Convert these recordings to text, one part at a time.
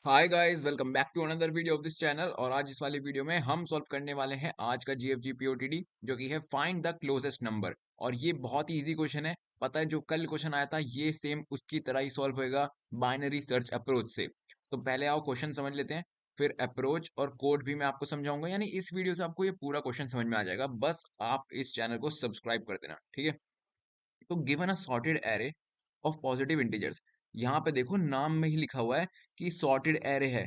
Hi guys, welcome back to another video of this channel. और आज इस वाली वीडियो में हम सॉल्व करने वाले हैं आज का जीएफजी पीओटीडी, जो कि है फाइंड द क्लोजेस्ट नंबर। और ये बहुत ही इजी क्वेश्चन है। पता है, जो कल क्वेश्चन आया था ये सेम उसकी तरह ही सॉल्व होएगा बाइनरी सर्च अप्रोच से। तो पहले आओ क्वेश्चन समझ लेते हैं, फिर अप्रोच और कोड भी मैं आपको समझाऊंगा। यानी इस वीडियो से आपको ये पूरा क्वेश्चन समझ में आ जाएगा, बस आप इस चैनल को सब्सक्राइब कर देना, ठीक है। तो given a sorted array of positive integers, यहाँ पे देखो नाम में ही लिखा हुआ है कि सॉर्टेड एरे है,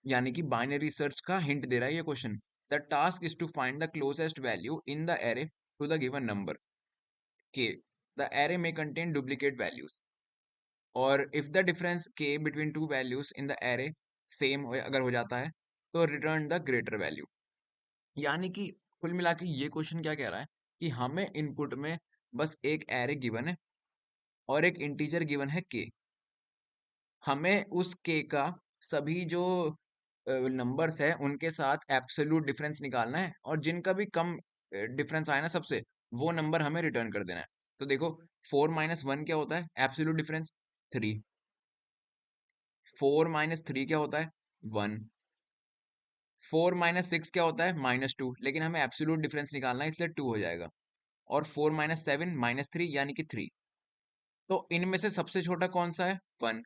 यानी कि बाइनरी सर्च का हिंट दे रहा है ये question. The task is to find the closest value in the array to the given number के। द एरे में कंटेन डुप्लीकेट वैल्यूज, और इफ द डिफरेंस के between two values in the array same अगर हो जाता है तो return the greater value. यानी कि कुल मिला के ये क्वेश्चन क्या कह रहा है कि हमें इनपुट में बस एक एरे गिवन है और एक इंटीजर गिवन है के। हमें उस के का सभी जो नंबर्स है उनके साथ एब्सोल्यूट डिफरेंस निकालना है, और जिनका भी कम डिफरेंस आए ना सबसे, वो नंबर हमें रिटर्न कर देना है। तो देखो, 4 - 1 क्या होता है? Absolute difference 3। 4 - 3 क्या होता है? 1। 4 - 6 क्या होता है? -2। लेकिन हमें एब्सोल्यूट डिफरेंस निकालना है, इसलिए 2 हो जाएगा। और 4 - 7 -3 यानी कि 3। तो इनमें से सबसे छोटा कौन सा है? 1।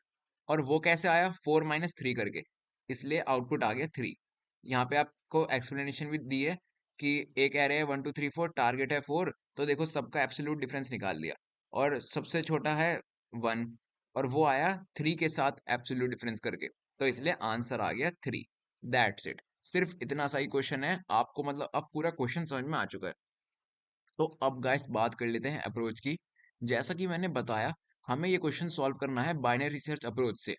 और वो कैसे आया? 4 - 3 करके, इसलिए आउटपुट आ गया 3। यहाँ पे आपको एक्सप्लेनेशन भी दी है कि एक एरे है 1 2 3 4, टारगेट है 4, तो देखो सबका एब्सोल्यूट डिफरेंस निकाल लिया, और सबसे छोटा है 1, और वो आया 3 के साथ एब्सोल्यूट डिफरेंस करके, तो इसलिए आंसर आ गया 3। That's it. सिर्फ इतना सा ही क्वेश्चन है, आपको मतलब अब पूरा क्वेश्चन समझ में आ चुका है। तो अब गाइस बात कर लेते हैं अप्रोच की। जैसा कि मैंने बताया, हमें ये क्वेश्चन सॉल्व करना है बाइनरी सर्च अप्रोच से।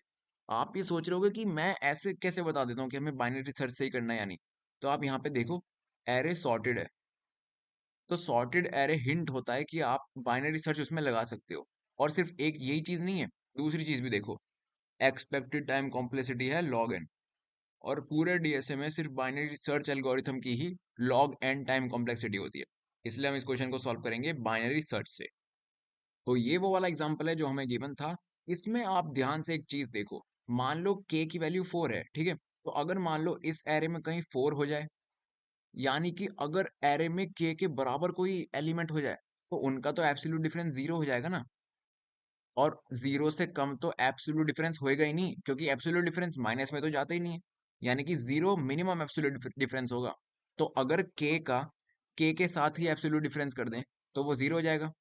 आप ये सोच रहे होगे कि मैं ऐसे कैसे बता देता हूँ कि हमें बाइनरी सर्च से ही करना है, यानी। तो आप यहाँ पे देखो, एरे सॉर्टेड है, तो सॉर्टेड एरे हिंट होता है कि आप बाइनरी सर्च उसमें लगा सकते हो। और सिर्फ एक यही चीज नहीं है, दूसरी चीज भी देखो, एक्सपेक्टेड टाइम कॉम्प्लेक्सिटी है log n, और पूरे डीएसए में सिर्फ बाइनरी सर्च एल्गोरिथम की ही log n टाइम कॉम्प्लेक्सिटी होती है। इसलिए हम इस क्वेश्चन को सॉल्व करेंगे बाइनरी सर्च से। तो ये वो वाला एग्जांपल है जो हमें गिवन था। इसमें आप ध्यान से एक चीज देखो, मान लो k की वैल्यू 4 है, ठीक है। तो अगर मान लो इस एरे में कहीं 4 हो जाए, यानी कि अगर एरे में k के बराबर कोई एलिमेंट हो जाए, तो उनका तो एब्सोल्यूट डिफरेंस 0 हो जाएगा ना। और 0 से कम तो एब्सोल्यूट डिफरेंस होएगा ही नहीं, क्योंकि एब्सोल्यूट डिफरेंस माइनस में तो जाता ही नहीं है। यानी कि 0 मिनिमम एब्सोल्यूट डिफरेंस होगा। तो अगर k के साथ ही एब्सोल्यूट डिफरेंस कर दें, तो वो 0 हो जाएगा।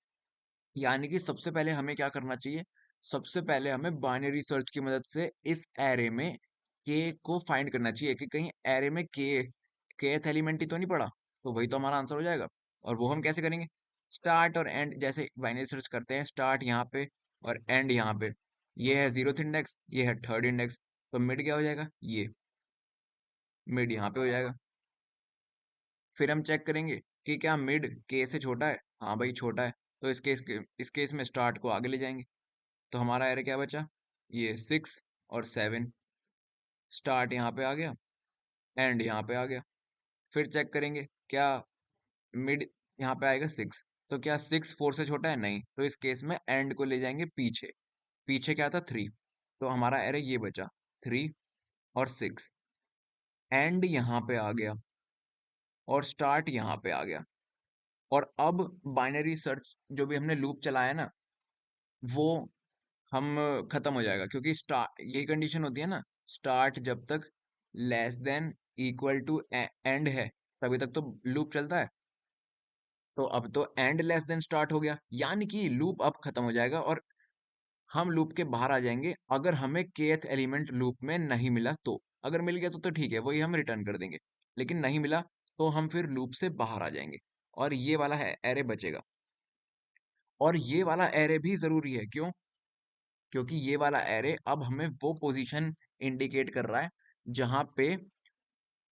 यानी कि सबसे पहले हमें क्या करना चाहिए? सबसे पहले हमें बाइनरी सर्च की मदद से इस एरे में k को फाइंड करना चाहिए कि कहीं एरे में kth एलिमेंट ही तो नहीं पड़ा। तो वही तो हमारा आंसर हो जाएगा। और वो हम कैसे करेंगे? स्टार्ट और एंड, जैसे बाइनरी सर्च करते हैं, स्टार्ट यहाँ पे और एंड यहाँ पे। ये है 0th इंडेक्स, ये है 3rd इंडेक्स, तो मिड क्या हो जाएगा? ये मिड यहाँ पे हो जाएगा। फिर हम चेक करेंगे कि क्या मिड k से छोटा है। हाँ भाई, छोटा है। तो इस केस में स्टार्ट को आगे ले जाएंगे। तो हमारा एरे क्या बचा? ये 6 और 7। स्टार्ट यहाँ पे आ गया, एंड यहाँ पे आ गया। फिर चेक करेंगे क्या मिड यहाँ पे आएगा 6। तो क्या 6 4 से छोटा है? नहीं। तो इस केस में एंड को ले जाएंगे पीछे। पीछे क्या था? 3। तो हमारा एरे ये बचा, 3 और 6। एंड यहाँ पे आ गया और स्टार्ट यहाँ पे आ गया। और अब बाइनरी सर्च जो भी हमने लूप चलाया ना, वो हम खत्म हो जाएगा, क्योंकि स्टार्ट यही कंडीशन होती है ना, स्टार्ट जब तक less than equal to end है तभी तक तो लूप चलता है। तो अब तो एंड लेस देन स्टार्ट हो गया, यानी कि लूप अब खत्म हो जाएगा और हम लूप के बाहर आ जाएंगे अगर हमें kth एलिमेंट लूप में नहीं मिला। तो अगर मिल गया तो ठीक है, वही हम रिटर्न कर देंगे। लेकिन नहीं मिला तो हम फिर लूप से बाहर आ जाएंगे, और ये वाला है एरे बचेगा। और ये वाला एरे भी जरूरी है, क्यों? क्योंकि ये वाला एरे अब हमें वो पोजीशन इंडिकेट कर रहा है जहां पे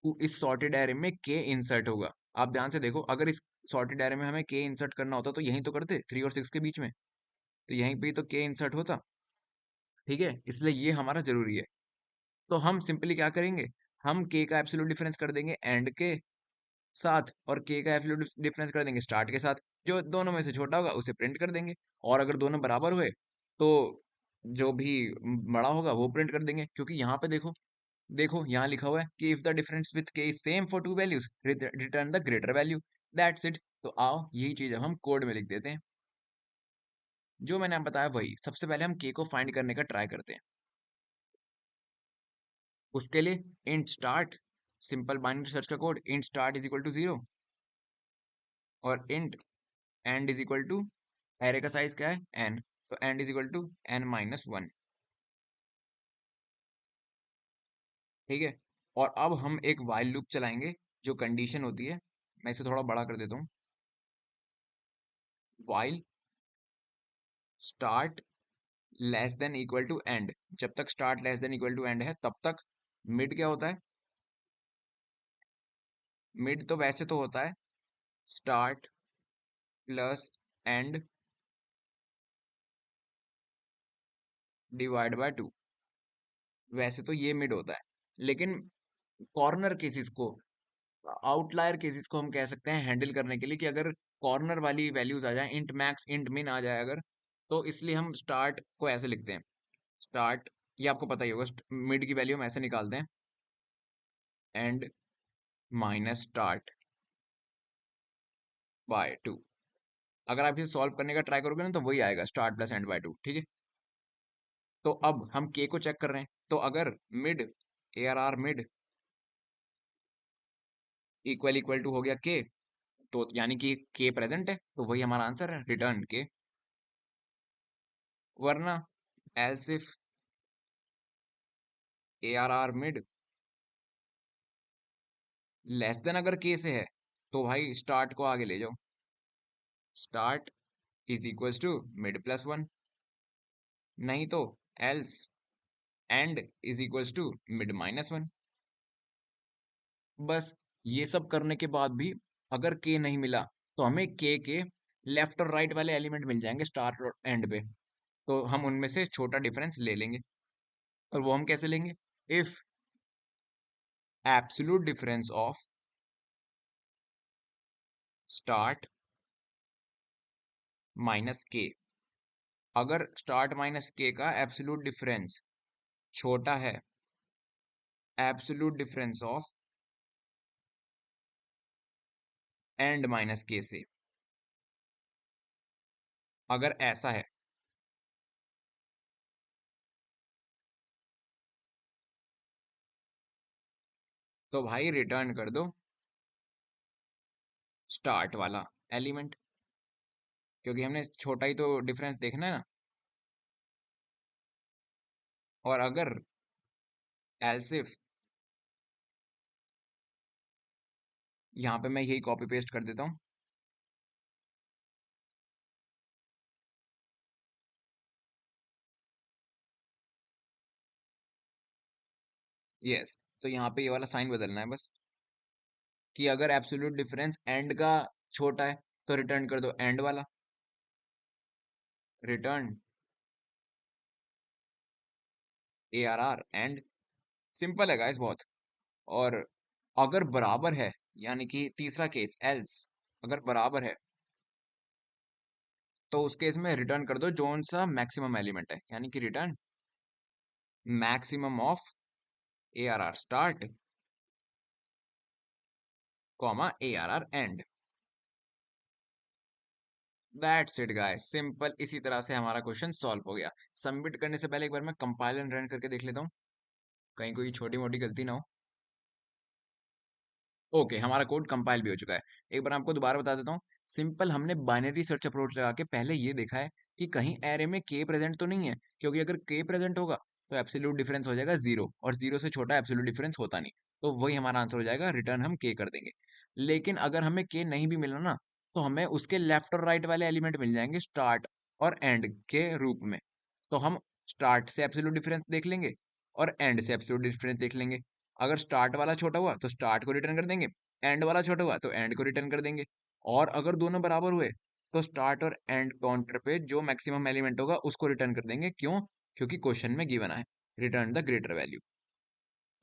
इस सॉर्टेड एरे में के इंसर्ट होगा। आप ध्यान से देखो, अगर इस सॉर्टेड एरे में हमें के इंसर्ट करना होता तो यहीं तो करते, 3 और 6 के बीच में। तो यहीं पे ही तो के इंसर्ट होता, ठीक है। इसलिए ये हमारा जरूरी है। तो हम सिंपली क्या करेंगे, हम के का एब्सोल्यूट डिफरेंस कर देंगे एंड के साथ, और के का एब्सोल्यूट डिफरेंस कर देंगे स्टार्ट के साथ। जो दोनों में से छोटा होगा उसे प्रिंट कर देंगे। और अगर दोनों बराबर हुए तो जो भी बड़ा होगा वो प्रिंट कर देंगे, क्योंकि यहाँ पे देखो, देखो यहाँ लिखा हुआ है कि इफ द डिफरेंस विथ के is same for to values return the greater value. That's it. तो आओ यही चीज अब हम कोड में लिख देते हैं। जो मैंने आपको बताया वही, सबसे पहले हम के को फाइंड करने का ट्राई करते हैं। उसके लिए int start, simple binary search का code, int start is equal to 0 और int end is equal to, array का साइज क्या है n, तो and is equal to n-1। ठीक है। और अब हम एक while लूप चलाएंगे। जो कंडीशन होती है, मैं इसे थोड़ा बड़ा कर देता हूँ, while start less than equal to end. जब तक start less than equal to end है तब तक मिड क्या होता है, मिड तो वैसे तो होता है start plus and divide by 2। वैसे तो ये मिड होता है, लेकिन कॉर्नर केसेस को, आउटलायर केसेस को हम कह सकते हैं हैंडल करने के लिए, कि अगर कॉर्नर वाली वैल्यूज आ जाए, इंट मैक्स इंट मिन आ जाए अगर, तो इसलिए हम स्टार्ट को ऐसे लिखते हैं, स्टार्ट, ये आपको पता ही होगा, मिड की वैल्यू हम ऐसे निकालते हैं, एंड माइनस स्टार्ट बाय 2। अगर आप इसे सॉल्व करने का ट्राई करोगे ना तो वही आएगा, स्टार्ट प्लस एंड बाय 2। ठीक है। तो अब हम के को चेक कर रहे हैं, तो अगर mid, A R R mid equal equal to हो गया के, तो यानी कि के प्रेजेंट है, तो वही हमारा आंसर है, रिटर्न के। वरना else if A R R mid less than अगर के से है, तो भाई स्टार्ट को आगे ले जाओ, start is equals to mid plus 1। नहीं तो else end is equals to मिड-1। बस ये सब करने के बाद भी अगर के नहीं मिला, तो हमें के लेफ्ट और राइट वाले एलिमेंट मिल जाएंगे स्टार्ट और एंड पे, तो हम उनमें से छोटा डिफरेंस ले लेंगे। और वो हम कैसे लेंगे, if absolute difference of start minus के, अगर स्टार्ट माइनस के का एब्सोल्यूट डिफरेंस छोटा है absolute difference of and minus के से, अगर ऐसा है, तो भाई रिटर्न कर दो स्टार्ट वाला एलिमेंट, क्योंकि हमने छोटा ही तो डिफरेंस देखना है ना। और अगर एल्स इफ, यहाँ पे मैं यही कॉपी पेस्ट कर देता हूँ, यस, तो यहाँ पे ये वाला साइन बदलना है बस, कि अगर एब्सोल्यूट डिफरेंस एंड का छोटा है तो रिटर्न कर दो एंड वाला, return A R R end. Simple है गाइस बहुत। और अगर बराबर है, यानी कि तीसरा केस एल्स, अगर बराबर है तो उस केस में रिटर्न कर दो जोन सा मैक्सिमम एलिमेंट है, यानी कि return maximum of A R R start comma A R R end. That's it guys, simple. इसी तरह से हमारा क्वेश्चन सॉल्व हो गया। सबमिट करने से पहले एक बार मैं कंपाइल एंड रन करके देख लेता हूँ, कहीं कोई छोटी मोटी गलती ना हो। ओके, हमारा कोड कंपाइल भी हो चुका है। एक बार आपको दोबारा बता देता हूँ। सिंपल हमने बाइनरी सर्च अप्रोच लगा के पहले ये देखा है कि कहीं एरे में के प्रेजेंट तो नहीं है, क्योंकि अगर के प्रेजेंट होगा तो एब्सोल्यूट डिफरेंस हो जाएगा 0, और 0 से छोटा एब्सोल्यूट डिफरेंस होता नहीं, तो वही हमारा आंसर हो जाएगा, रिटर्न हम के कर देंगे। लेकिन अगर हमें के नहीं भी मिला ना, तो हमें उसके लेफ्ट और राइट वाले एलिमेंट मिल जाएंगे स्टार्ट और एंड के रूप में। तो हम स्टार्ट से एब्सोल्यूट डिफरेंस देख लेंगे और एंड से एब्सोल्यूट डिफरेंस देख लेंगे। अगर स्टार्ट वाला छोटा हुआ तो स्टार्ट को रिटर्न कर देंगे, एंड वाला छोटा हुआ तो एंड को रिटर्न कर देंगे। और अगर दोनों बराबर हुए तो स्टार्ट और एंड काउंटर पे जो मैक्सिमम एलिमेंट होगा उसको रिटर्न कर देंगे। क्यों? क्योंकि क्वेश्चन में गिवन है रिटर्न द ग्रेटर वैल्यू।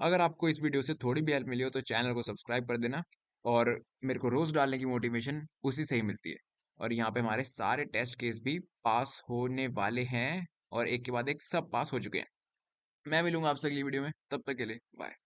अगर आपको इस वीडियो से थोड़ी भी हेल्प मिली हो तो चैनल को सब्सक्राइब कर देना। और मेरे को रोज डालने की मोटिवेशन उसी से ही मिलती है। और यहाँ पे हमारे सारे टेस्ट केस भी पास होने वाले हैं। और एक के बाद एक सब पास हो चुके हैं। मैं मिलूंगा आपसे अगली वीडियो में, तब तक के लिए बाय।